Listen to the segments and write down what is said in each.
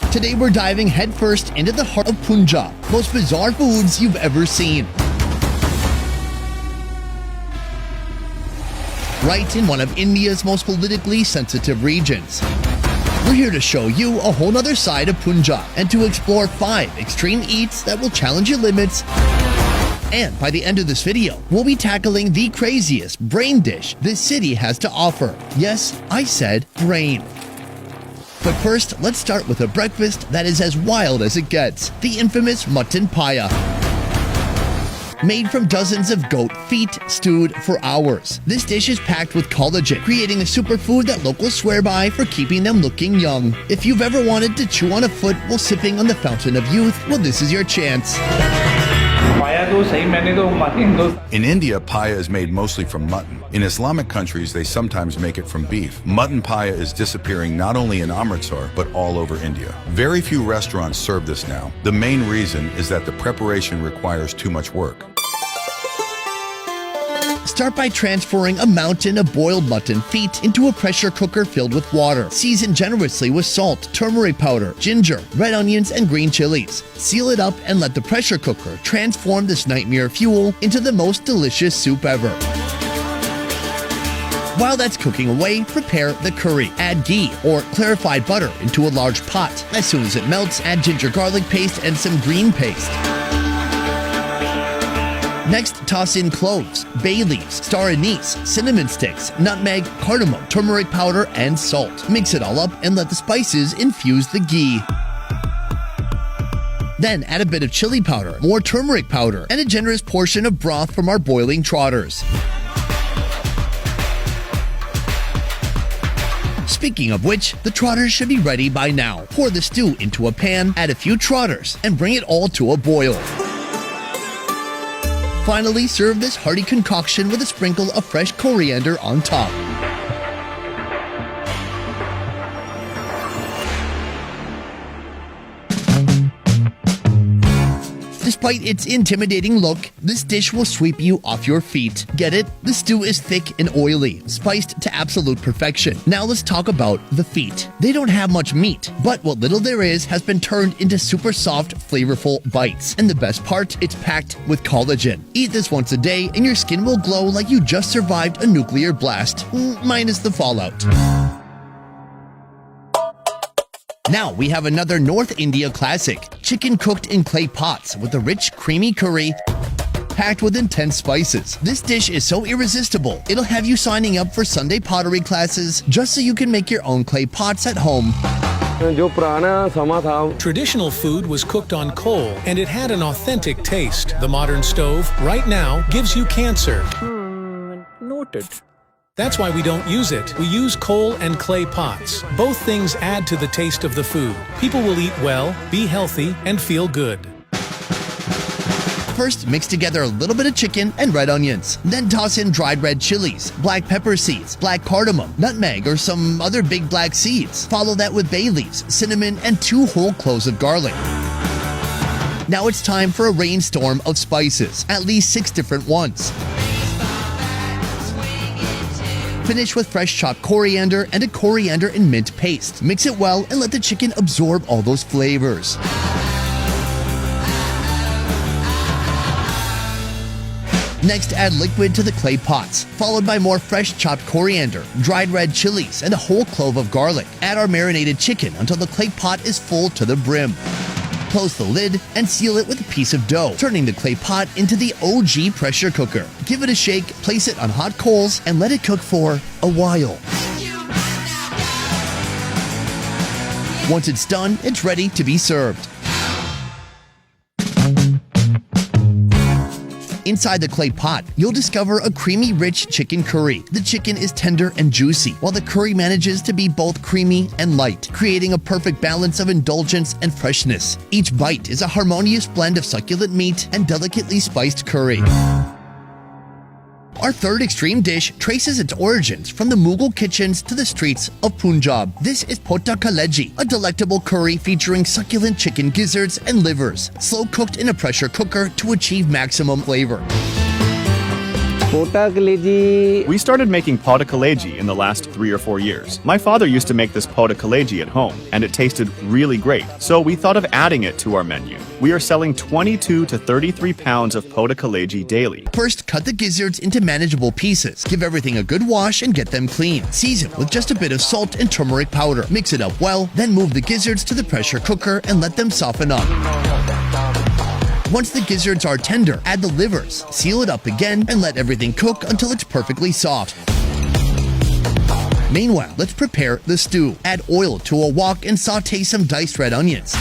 Today we're diving headfirst into the heart of Punjab, most bizarre foods you've ever seen. Right in one of India's most politically sensitive regions. We're here to show you a whole other side of Punjab and to explore 5 extreme eats that will challenge your limits. And by the end of this video, we'll be tackling the craziest brain dish this city has to offer. Yes, I said brain. But first, let's start with a breakfast that is as wild as it gets, the infamous mutton paya. Made from dozens of goat feet stewed for hours. This dish is packed with collagen, creating a superfood that locals swear by for keeping them looking young. If you've ever wanted to chew on a foot while sipping on the fountain of youth, well, this is your chance. In India, paya is made mostly from mutton. In Islamic countries, they sometimes make it from beef. Mutton paya is disappearing not only in Amritsar, but all over India. Very few restaurants serve this now. The main reason is that the preparation requires too much work. Start by transferring a mountain of boiled mutton feet into a pressure cooker filled with water. Season generously with salt, turmeric powder, ginger, red onions, and green chilies. Seal it up and let the pressure cooker transform this nightmare fuel into the most delicious soup ever. While that's cooking away, prepare the curry. Add ghee or clarified butter into a large pot. As soon as it melts, add ginger garlic paste and some green paste. Next, toss in cloves, bay leaves, star anise, cinnamon sticks, nutmeg, cardamom, turmeric powder, and salt. Mix it all up and let the spices infuse the ghee. Then add a bit of chili powder, more turmeric powder, and a generous portion of broth from our boiling trotters. Speaking of which, the trotters should be ready by now. Pour the stew into a pan, add a few trotters, and bring it all to a boil. Finally, serve this hearty concoction with a sprinkle of fresh coriander on top. Despite its intimidating look, this dish will sweep you off your feet. Get it? The stew is thick and oily, spiced to absolute perfection. Now let's talk about the feet. They don't have much meat, but what little there is has been turned into super soft, flavorful bites. And the best part, it's packed with collagen. Eat this once a day and your skin will glow like you just survived a nuclear blast, minus the fallout. Now we have another North India classic, chicken cooked in clay pots with a rich, creamy curry packed with intense spices. This dish is so irresistible, it'll have you signing up for Sunday pottery classes just so you can make your own clay pots at home. Traditional food was cooked on coal and it had an authentic taste. The modern stove, right now, gives you cancer. Noted. That's why we don't use it. We use coal and clay pots. Both things add to the taste of the food. People will eat well, be healthy, and feel good. First, mix together a little bit of chicken and red onions. Then toss in dried red chilies, black pepper seeds, black cardamom, nutmeg, or some other big black seeds. Follow that with bay leaves, cinnamon, and 2 whole cloves of garlic. Now it's time for a rainstorm of spices, at least 6 different ones. Finish with fresh chopped coriander and a coriander and mint paste. Mix it well and let the chicken absorb all those flavors. Next, add liquid to the clay pots, followed by more fresh chopped coriander, dried red chilies, and a whole clove of garlic. Add our marinated chicken until the clay pot is full to the brim. Close the lid and seal it with a piece of dough, turning the clay pot into the OG pressure cooker. Give it a shake, place it on hot coals, and let it cook for a while. Once it's done, it's ready to be served. Inside the clay pot, you'll discover a creamy, rich chicken curry. The chicken is tender and juicy, while the curry manages to be both creamy and light, creating a perfect balance of indulgence and freshness. Each bite is a harmonious blend of succulent meat and delicately spiced curry. Our third extreme dish traces its origins from the Mughal kitchens to the streets of Punjab. This is pota kaleji, a delectable curry featuring succulent chicken gizzards and livers, slow cooked in a pressure cooker to achieve maximum flavor. Pota kaleji. We started making pota kaleji in the last 3 or 4 years. My father used to make this pota kaleji at home, and it tasted really great, so we thought of adding it to our menu. We are selling 22 to 33 pounds of pota kaleji daily. First, cut the gizzards into manageable pieces. Give everything a good wash and get them clean. Season with just a bit of salt and turmeric powder. Mix it up well, then move the gizzards to the pressure cooker and let them soften up. Once the gizzards are tender, add the livers, seal it up again, and let everything cook until it's perfectly soft. Meanwhile, let's prepare the stew. Add oil to a wok and saute some diced red onions.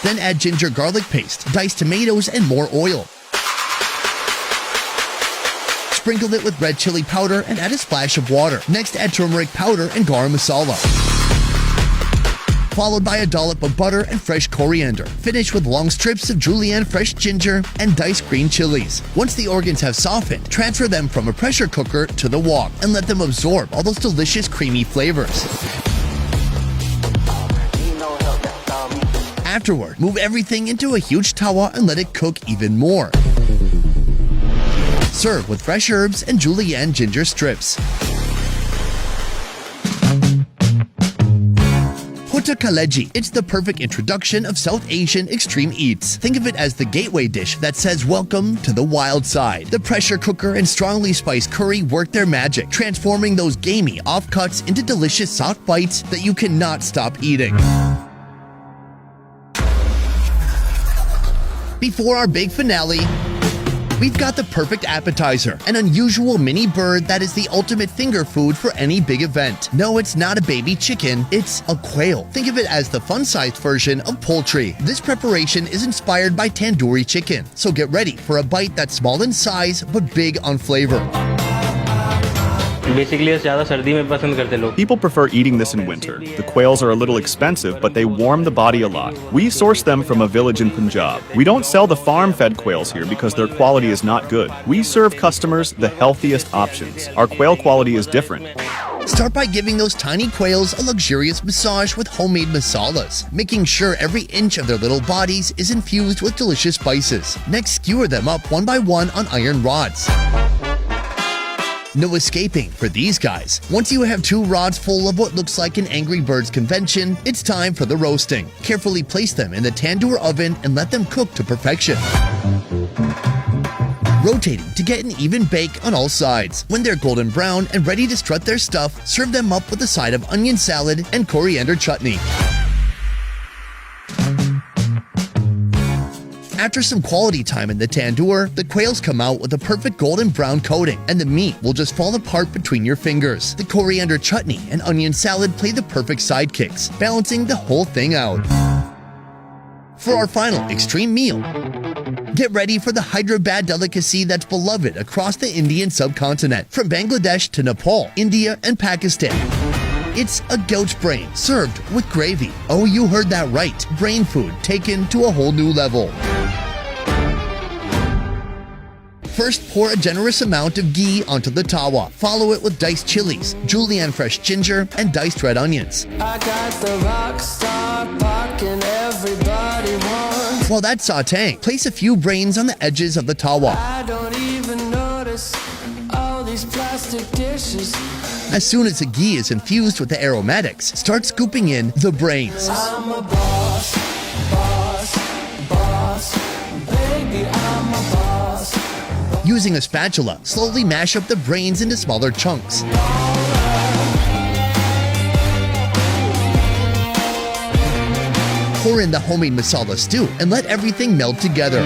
Then add ginger garlic paste, diced tomatoes, and more oil. Sprinkle it with red chili powder and add a splash of water. Next, add turmeric powder and garam masala, followed by a dollop of butter and fresh coriander. Finish with long strips of julienne fresh ginger and diced green chilies. Once the organs have softened, transfer them from a pressure cooker to the wok and let them absorb all those delicious creamy flavors. Afterward, move everything into a huge tawa and let it cook even more. Serve with fresh herbs and julienne ginger strips. Pota kaleji. It's the perfect introduction of South Asian extreme eats. Think of it as the gateway dish that says welcome to the wild side. The pressure cooker and strongly spiced curry work their magic, transforming those gamey offcuts into delicious soft bites that you cannot stop eating. Before our big finale, we've got the perfect appetizer, an unusual mini bird that is the ultimate finger food for any big event. No, it's not a baby chicken, it's a quail. Think of it as the fun-sized version of poultry. This preparation is inspired by tandoori chicken, so get ready for a bite that's small in size but big on flavor. Basically, ज़्यादा सर्दी में पसंद करते लोग. People prefer eating this in winter. The quails are a little expensive, but they warm the body a lot. We source them from a village in Punjab. We don't sell the farm-fed quails here because their quality is not good. We serve customers the healthiest options. Our quail quality is different. Start by giving those tiny quails a luxurious massage with homemade masalas, making sure every inch of their little bodies is infused with delicious spices. Next, skewer them up one by one on iron rods. No escaping for these guys. Once you have 2 rods full of what looks like an Angry Birds convention, it's time for the roasting. Carefully place them in the tandoor oven and let them cook to perfection, rotating to get an even bake on all sides. When they're golden brown and ready to strut their stuff, serve them up with a side of onion salad and coriander chutney. After some quality time in the tandoor, the quails come out with a perfect golden brown coating, and the meat will just fall apart between your fingers. The coriander chutney and onion salad play the perfect sidekicks, balancing the whole thing out. For our final extreme meal, get ready for the Hyderabad delicacy that's beloved across the Indian subcontinent, from Bangladesh to Nepal, India, and Pakistan. It's a goat's brain served with gravy. Oh, you heard that right. Brain food taken to a whole new level. First, pour a generous amount of ghee onto the tawa. Follow it with diced chilies, julienne fresh ginger, and diced red onions. I got the rock star parking everybody wants. While that's sauteing, place a few brains on the edges of the tawa. I don't even notice all these plastic dishes. As soon as the ghee is infused with the aromatics, start scooping in the brains. I'm a boss, boss, boss. Baby, I'm a boss. Using a spatula, slowly mash up the brains into smaller chunks. Pour in the homemade masala stew and let everything meld together.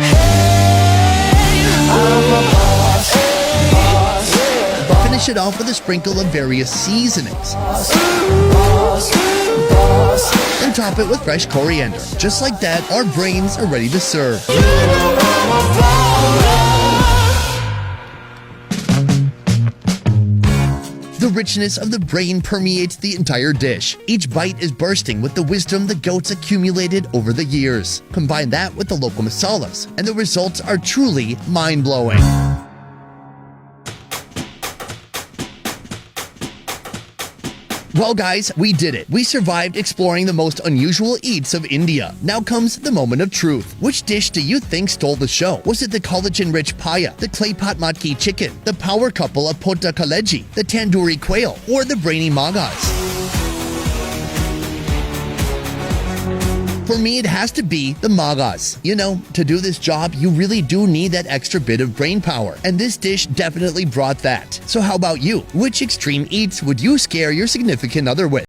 Finish it off with a sprinkle of various seasonings. And top it with fresh coriander. Just like that, our brains are ready to serve. The richness of the brain permeates the entire dish. Each bite is bursting with the wisdom the goats accumulated over the years. Combine that with the local masalas, and the results are truly mind-blowing. Well guys, we did it. We survived exploring the most unusual eats of India. Now comes the moment of truth. Which dish do you think stole the show? Was it the collagen-rich paya, the clay pot matki chicken, the power couple of pota kaleji, the tandoori quail, or the brainy magas? For me, it has to be the magas. You know, to do this job, you really do need that extra bit of brain power, and this dish definitely brought that. So how about you? Which extreme eats would you scare your significant other with?